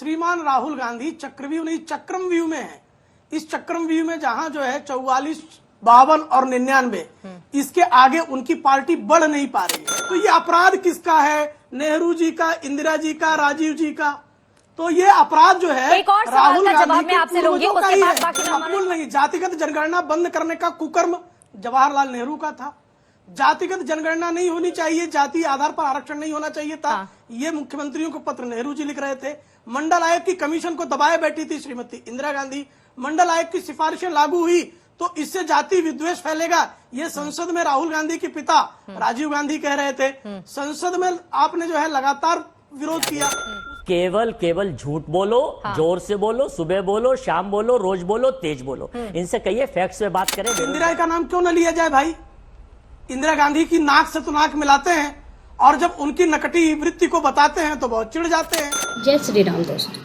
श्रीमान राहुल गांधी चक्रव्यूह नहीं चक्रमव्यूह में है। इस चक्रमव्यूह में जहां जो है 44, 52 और 99, इसके आगे उनकी पार्टी बढ़ नहीं पा रही है। तो ये अपराध किसका है? नेहरू जी का, इंदिरा जी का, राजीव जी का। तो ये अपराध जो है एक और राहुल सवाल का जवाब गांधी मैं आपसे लूंगी, का उसके ही बाद है। बाकी बिल्कुल नहीं। जातिगत जनगणना बंद करने का कुकर्म जवाहरलाल नेहरू का था। जातिगत जनगणना नहीं होनी चाहिए, जाति आधार पर आरक्षण नहीं होना चाहिए था। ये मुख्यमंत्रियों को पत्र नेहरू जी लिख रहे थे। मंडल आयोग की कमीशन को दबाए बैठी थी श्रीमती इंदिरा गांधी। मंडल आयोग की सिफारिशें लागू हुई तो इससे जाति विद्वेष फैलेगा, ये संसद में राहुल गांधी के पिता राजीव गांधी कह रहे थे। संसद में आपने जो है लगातार विरोध किया। केवल झूठ बोलो, जोर से बोलो, सुबह बोलो, शाम बोलो, रोज बोलो, तेज बोलो। इनसे कहिए फैक्ट्स पे बात करें। इंदिरा का नाम क्यों न लिया जाए भाई? इंदिरा गांधी की नाक से तो नाक मिलाते हैं और जब उनकी नकटी वृत्ति को बताते हैं तो बहुत चिढ़ जाते हैं। जय श्री राम दोस्तों,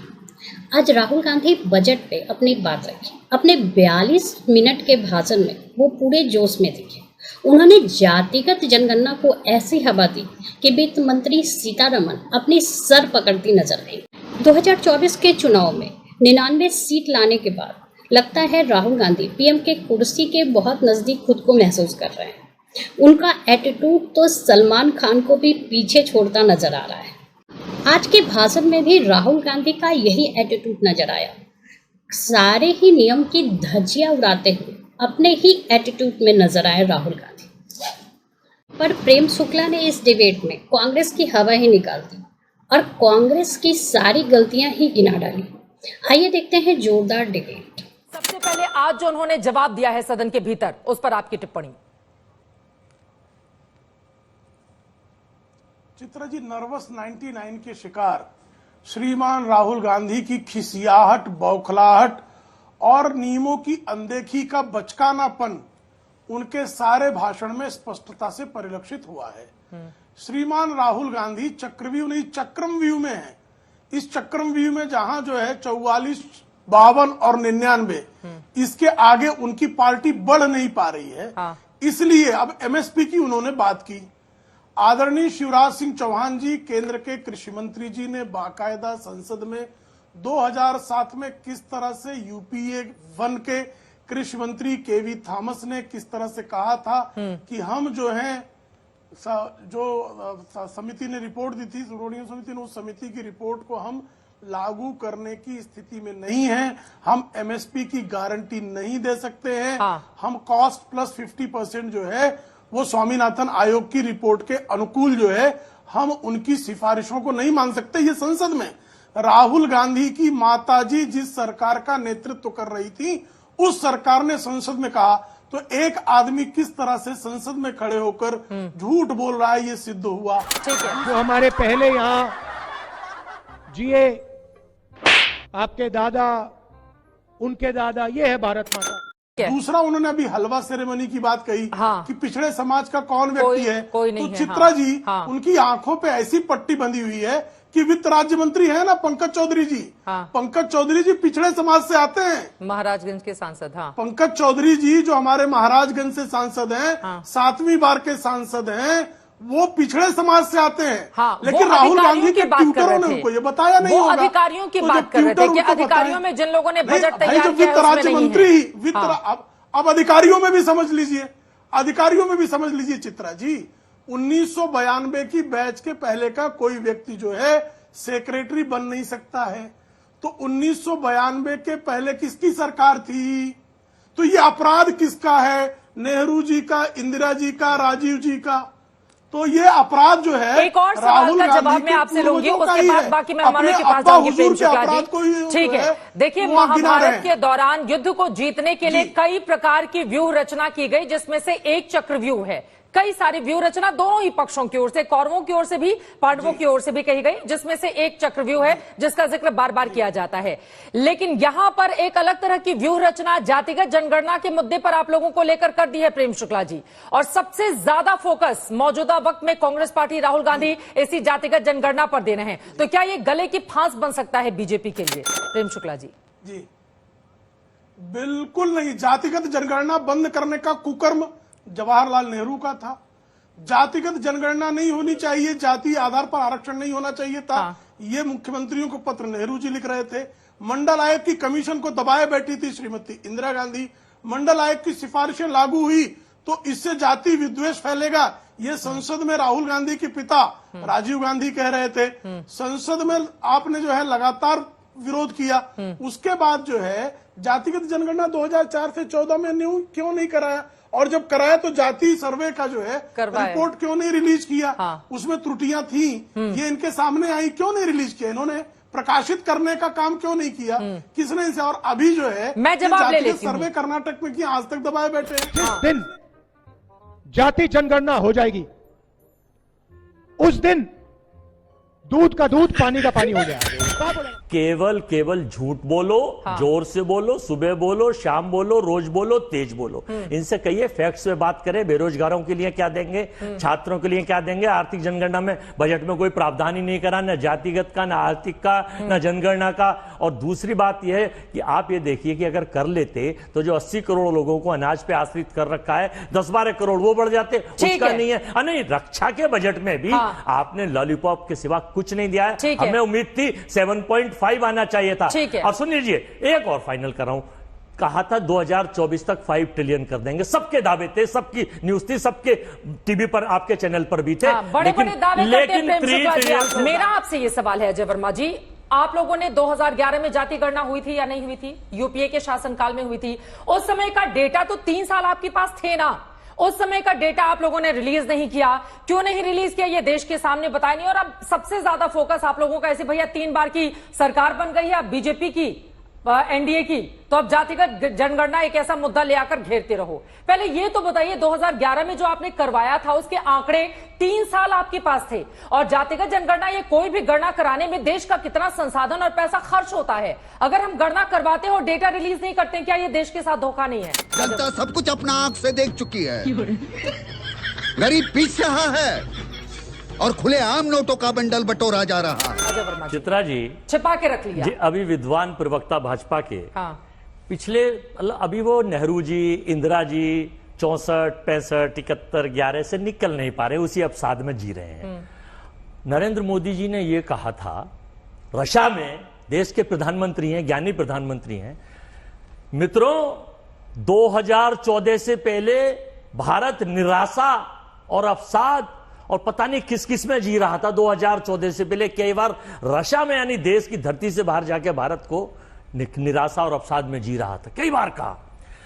आज राहुल गांधी बजट पे अपनी बात रखी। अपने 42 मिनट के भाषण में वो पूरे जोश में दिखे। उन्होंने जातिगत जनगणना को ऐसी हवा दी कि वित्त मंत्री सीतारमण अपनी सर पकड़ती नजर आई। 2024 के चुनाव में 99 सीट लाने के बाद लगता है राहुल गांधी पीएम के कुर्सी के बहुत नजदीक खुद को महसूस कर रहे हैं। उनका एटीट्यूड तो सलमान खान को भी पीछे छोड़ता नजर आ रहा है। आज के भाषण में भी राहुल गांधी का यही एटीट्यूड नजर आया। सारे ही नियम की धज्जियां उड़ाते हुए अपने ही एटीट्यूड में नजर आए राहुल गांधी। पर प्रेम शुक्ला ने इस डिबेट में कांग्रेस की हवा ही निकाल दी और कांग्रेस की सारी गलतियां ही गिना डाली। आइए देखते हैं जोरदार डिबेट। सबसे पहले आज जो उन्होंने जवाब दिया है सदन के भीतर, उस पर आपकी टिप्पणी। चित्रा जी, नर्वस 99 के शिकार श्रीमान राहुल गांधी की खिसियाहट, बौखलाहट और नियमों की अनदेखी का बचकानापन उनके सारे भाषण में स्पष्टता से परिलक्षित हुआ है। श्रीमान राहुल गांधी चक्रव्यूह नहीं चक्रमव्यूह में है। इस चक्रमव्यूह में जहां जो है 44, 52 और 99, इसके आगे उनकी पार्टी बढ़ नहीं पा रही है। इसलिए अब एमएसपी की उन्होंने बात की। आदरणीय शिवराज सिंह चौहान जी, केंद्र के कृषि मंत्री जी ने बाकायदा संसद में 2007 में किस तरह से यूपीए 1 के कृषि मंत्री केवी थॉमस ने किस तरह से कहा था कि हम जो हैं जो समिति ने रिपोर्ट दी थी, सुरोनियम समिति ने, उस समिति की रिपोर्ट को हम लागू करने की स्थिति में नहीं है। हम एमएसपी की गारंटी नहीं दे सकते हैं। हम कॉस्ट प्लस 50% जो है वो स्वामीनाथन आयोग की रिपोर्ट के अनुकूल जो है हम उनकी सिफारिशों को नहीं मान सकते। ये संसद में राहुल गांधी की माताजी जिस सरकार का नेतृत्व कर रही थी, उस सरकार ने संसद में कहा। तो एक आदमी किस तरह से संसद में खड़े होकर झूठ बोल रहा है, ये सिद्ध हुआ। जो हमारे पहले यहाँ जिए, आपके दादा, उनके दादा, ये है भारत माता। दूसरा, उन्होंने अभी हलवा सेरेमनी की बात कही कि पिछड़े समाज का कौन व्यक्ति है। कोई नहीं तो है। चित्रा जी, उनकी आंखों पे ऐसी पट्टी बंधी हुई है कि वित्त राज्य मंत्री है ना पंकज चौधरी जी, पंकज चौधरी जी पिछड़े समाज से आते हैं, महाराजगंज के सांसद। पंकज चौधरी जी जो हमारे महाराजगंज से सांसद हैं, 7वीं बार के सांसद हैं, वो पिछड़े समाज से आते हैं। लेकिन राहुल गांधी के ट्विटरों ने उनको ये बताया नहीं होगा। अधिकारियों की बात कर रहे थे कि अधिकारियों में जिन लोगों ने बजट तैयार किया वित्त राज्य मंत्री, अब अधिकारियों में भी समझ लीजिए, अधिकारियों में भी समझ लीजिए चित्रा जी, 1992 की बैच के पहले का कोई व्यक्ति जो है सेक्रेटरी बन नहीं सकता है। तो 1992 के पहले किसकी सरकार थी? तो ये अपराध किसका है? नेहरू जी का, इंदिरा जी का, राजीव जी का। तो ये अपराध जो है एक और सवाल का जवाब मैं आपसे लूंगी, उसके बाद बाकी मेहमानों के पास जाऊंगी। प्रेम शुक्ला जी, ठीक है। देखिए, महाभारत के दौरान युद्ध को जीतने के लिए कई प्रकार की व्यूह रचना की गई, जिसमें से एक चक्रव्यूह है। कई सारी व्यूह रचना दोनों ही पक्षों की ओर से, कौरवों की ओर से भी, पांडवों की ओर से भी कही गई, जिसमें से एक चक्रव्यूह है जिसका जिक्र बार बार किया जाता है। लेकिन यहां पर एक अलग तरह की व्यूह रचना जातिगत जनगणना के मुद्दे पर आप लोगों को लेकर कर दी है प्रेम शुक्ला जी, और सबसे ज्यादा फोकस मौजूदा वक्त में कांग्रेस पार्टी, राहुल गांधी इसी जातिगत जनगणना पर दे रहे हैं। तो क्या ये गले की फांस बन सकता है बीजेपी के लिए? प्रेम शुक्ला जी। जी बिल्कुल नहीं। जातिगत जनगणना बंद करने का कुकर्म जवाहरलाल नेहरू का था। जातिगत जनगणना नहीं होनी चाहिए, जाति आधार पर आरक्षण नहीं होना चाहिए था। ये मुख्यमंत्रियों को पत्र नेहरू जी लिख रहे थे। मंडल आयोग की कमीशन को दबाए बैठी थी श्रीमती इंदिरा गांधी। मंडल आयोग की सिफारिशें लागू हुई तो इससे जाति विद्वेष फैलेगा, ये संसद में राहुल गांधी के पिता राजीव गांधी कह रहे थे। संसद में आपने जो है लगातार विरोध किया। उसके बाद जो है जातिगत जनगणना 2004 से 14 में क्यों नहीं कराया, और जब कराया तो जाति सर्वे का जो है रिपोर्ट क्यों नहीं रिलीज किया? उसमें त्रुटियां थी, ये इनके सामने आई, क्यों नहीं रिलीज किया? इन्होंने प्रकाशित करने का काम क्यों नहीं किया? किसने इनसे? और अभी जो है मैं जवाब ले लेती हूं। सर्वे कर्नाटक में किया, आज तक दबाए बैठे हैं। जिस दिन जाति जनगणना हो जाएगी उस दिन दूध का दूध पानी का पानी हो जाएगा। केवल झूठ बोलो, जोर से बोलो, सुबह बोलो, शाम बोलो, रोज बोलो, तेज बोलो। इनसे कहिए फैक्ट्स पे बात करें। बेरोजगारों के लिए क्या देंगे, छात्रों के लिए क्या देंगे? आर्थिक जनगणना में बजट में कोई प्रावधान ही नहीं करा, न जातिगत का, न आर्थिक का, न जनगणना का। और दूसरी बात यह है कि आप ये देखिए कि अगर कर लेते तो जो 80 करोड़ लोगों को अनाज पे आश्रित कर रखा है, 10-12 करोड़ वो बढ़ जाते। उसका नहीं है। नहीं, रक्षा के बजट में भी आपने लॉलीपॉप के सिवा कुछ नहीं दिया है। हमें उम्मीद थी 7.5 आना चाहिए था। और सुन लीजिए, एक और फाइनल कर रहा हूं, कहा था 2024 तक 5 ट्रिलियन कर देंगे। सबके दावे थे, सबकी न्यूज थी, सबके टीवी पर, आपके चैनल पर भी थे। बड़े बड़े दावे करते प्रेम शुक्ला जी। मेरा आपसे ये सवाल है अजय वर्मा जी, आप लोगों ने 2011 में जाति गणना हुई थी या नहीं हुई थी? यूपीए के शासनकाल में हुई थी। उस समय का डेटा तो 3 साल आपके पास थे ना, उस समय का डेटा आप लोगों ने रिलीज नहीं किया। क्यों नहीं रिलीज किया, ये देश के सामने बताया नहीं। और अब सबसे ज्यादा फोकस आप लोगों का, ऐसे भैया 3 बार की सरकार बन गई है अब बीजेपी की, एनडीए की, तो अब जातिगत जनगणना एक ऐसा मुद्दा ले आकर घेरते रहो। पहले ये तो बताइए 2011 में जो आपने करवाया था उसके आंकड़े 3 साल आपके पास थे, और जातिगत जनगणना, ये कोई भी गणना कराने में देश का कितना संसाधन और पैसा खर्च होता है। अगर हम गणना करवाते और डेटा रिलीज नहीं करते, क्या ये देश के साथ धोखा नहीं है? जनता सब कुछ अपना आंख से देख चुकी है। गरीब पीछे रहा है और खुलेआम नोटों का बंडल बटोरा जा रहा है। चित्रा जी, छिपा के रख लिया। अभी विद्वान प्रवक्ता भाजपा के पिछले, अभी वो नेहरू जी, इंदिरा जी 64, 65, 71, 11 से निकल नहीं पा रहे, उसी अवसाद में जी रहे हैं। नरेंद्र मोदी जी ने ये कहा था, रशिया में देश के प्रधानमंत्री हैं, ज्ञानी प्रधानमंत्री हैं, मित्रों 2014 से पहले भारत निराशा और अवसाद और पता नहीं किस किस में जी रहा था। 2014 से पहले कई बार रशिया में, यानी देश की धरती से बाहर जाके भारत को निराशा और अवसाद में जी रहा था, कई बार कहा।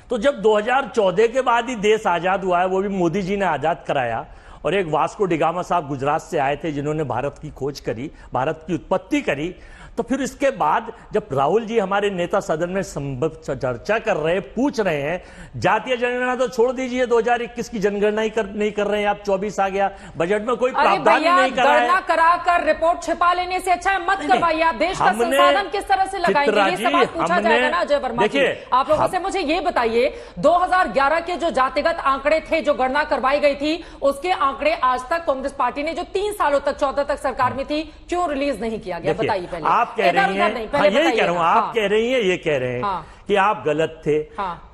तो जब 2014 के बाद ही देश आजाद हुआ है, वो भी मोदी जी ने आजाद कराया, और एक वास्को डिगामा साहब गुजरात से आए थे जिन्होंने भारत की खोज करी, भारत की उत्पत्ति करी। तो फिर इसके बाद जब राहुल जी हमारे नेता सदन में चर्चा कर रहे हैं, पूछ रहे हैं, जातीय जनगणना तो छोड़ दीजिए, 2021 की जनगणना ही नहीं कर रहे हैं आप, 24 आ गया, बजट में कोई प्रावधान नहीं कर रहा है। गणना कराकर रिपोर्ट छिपा लेने से अच्छा है मत करवाइए। आप देश का संसाधन किस तरह से लगाएंगे, ये सवाल पूछा जाएगा ना अजय वर्मा जी। आप लोगों से मुझे ये बताइए, 2011 के जो जातिगत आंकड़े थे, जो गणना करवाई गई थी, उसके आंकड़े आज तक कांग्रेस पार्टी ने जो 3 सालों तक 14 तक सरकार में थी, क्यों रिलीज नहीं किया गया? बताइए पहले। आप कह रही हैं, यही कह रहा हूं, आप कह रही हैं, ये कह रहे हैं कि आप गलत थे,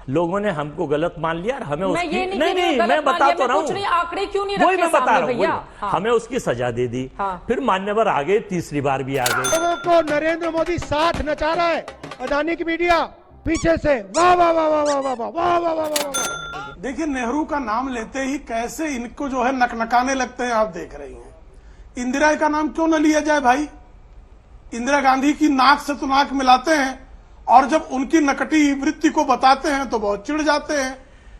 लोगों ने हमको गलत मान लिया और हमें उसकी नहीं, मैं बता तो रहा हूं, आंकड़े क्यों नहीं वही मैं बता रखे रहा हूं, हमें उसकी सजा दे दी। फिर मान्यवर आ गए, तीसरी बार भी आ गए। लोगों को नरेंद्र मोदी साथ नचा रहा है, अदानी की मीडिया पीछे से वाह वाह वाह वाह वाह वाह वाह वाह वाह वाह। देखिए, नेहरू का नाम लेते ही कैसे इनको जो है नकनकाने लगते हैं, आप देख रही हैं। इंदिरा का नाम क्यों न लिया जाए भाई? इंदिरा गांधी की नाक से तो नाक मिलाते हैं, और जब उनकी नकटी वृत्ति को बताते हैं तो बहुत चिढ़ जाते हैं।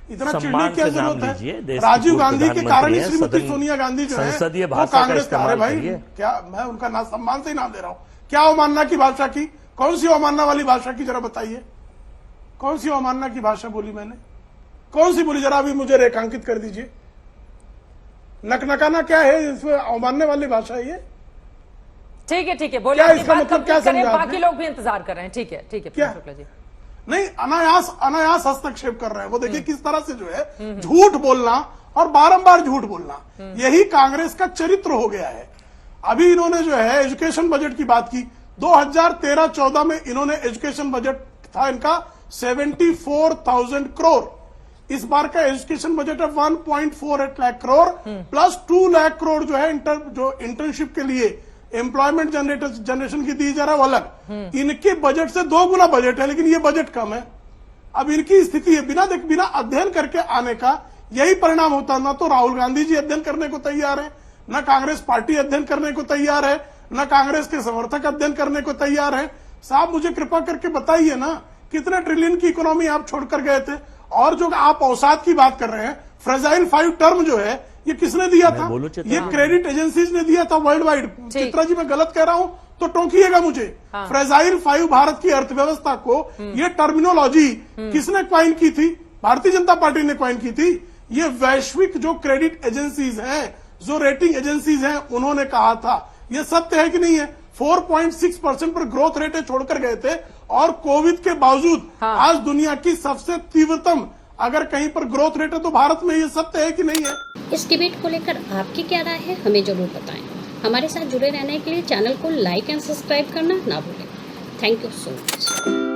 इतना चिढ़ने की क्या जरूरत है? राजीव गांधी के कारण ही श्रीमती सोनिया गांधी जो है वो कांग्रेस का, अरे भाई क्या मैं उनका ना सम्मान से ही नाम दे रहा हूं? क्या अवमानना की भाषा की? कौन सी अवमानना वाली भाषा की, जरा बताइए, कौन सी अवमानना की भाषा बोली मैंने? कौन सी बोली, जरा अभी मुझे रेखांकित कर दीजिए। नकनकाना क्या है, इसमें अवमानने वाली भाषा है ये? ठीक है, बोलिए। क्या इसका मतलब क्या समझा? बाकी लोग भी इंतजार कर रहे हैं। ठीक है क्या? शुक्ला जी नहीं, अनायास हस्तक्षेप कर रहे हैं वो। देखिए किस तरह से जो है झूठ बोलना और बारंबार झूठ बोलना, यही कांग्रेस का चरित्र हो गया है। अभी इन्होंने जो है एजुकेशन बजट की बात की, 2013-14 में इन्होंने एजुकेशन बजट था इनका 74,000 करोड़। इस बार का एजुकेशन बजट है 1.48 लाख करोड़ प्लस 2 लाख करोड़ जो है जो इंटर्नशिप के लिए एम्प्लॉयमेंट जनरेशन की दी जा रहा है वो अलग। इनके बजट से 2 गुना बजट है, लेकिन ये बजट कम है। अब इनकी स्थिति है, बिना अध्ययन करके आने का यही परिणाम होता। ना तो राहुल गांधी जी अध्ययन करने को तैयार है, न कांग्रेस पार्टी अध्ययन करने को तैयार है, न कांग्रेस के समर्थक अध्ययन करने को तैयार है। साहब मुझे कृपा करके बताइए ना, कितने ट्रिलियन की इकोनॉमी आप छोड़कर गए थे? और जो आप औसात की बात कर रहे हैं, फ्रेजाइल 5 टर्म जो है ये किसने दिया था? ये क्रेडिट एजेंसीज ने दिया था वर्ल्ड वाइड। चित्रा जी मैं गलत कह रहा हूं तो टोकिएगा मुझे। फ्रेजाइल 5 भारत की अर्थव्यवस्था को ये टर्मिनोलॉजी किसने क्वाइन की थी? भारतीय जनता पार्टी ने क्वाइन की थी। ये वैश्विक जो क्रेडिट एजेंसीज हैं, जो रेटिंग एजेंसीज हैं, उन्होंने कहा था। ये सत्य है कि नहीं है? 4.6% पर ग्रोथ रेट छोड़कर गए थे और कोविड के बावजूद आज दुनिया की सबसे तीव्रतम अगर कहीं पर ग्रोथ रेट है तो भारत में। ये सत्य है कि नहीं है? इस डिबेट को लेकर आपकी क्या राय है, हमें जरूर बताएं। हमारे साथ जुड़े रहने के लिए चैनल को लाइक एंड सब्सक्राइब करना ना भूलें। Thank you so much.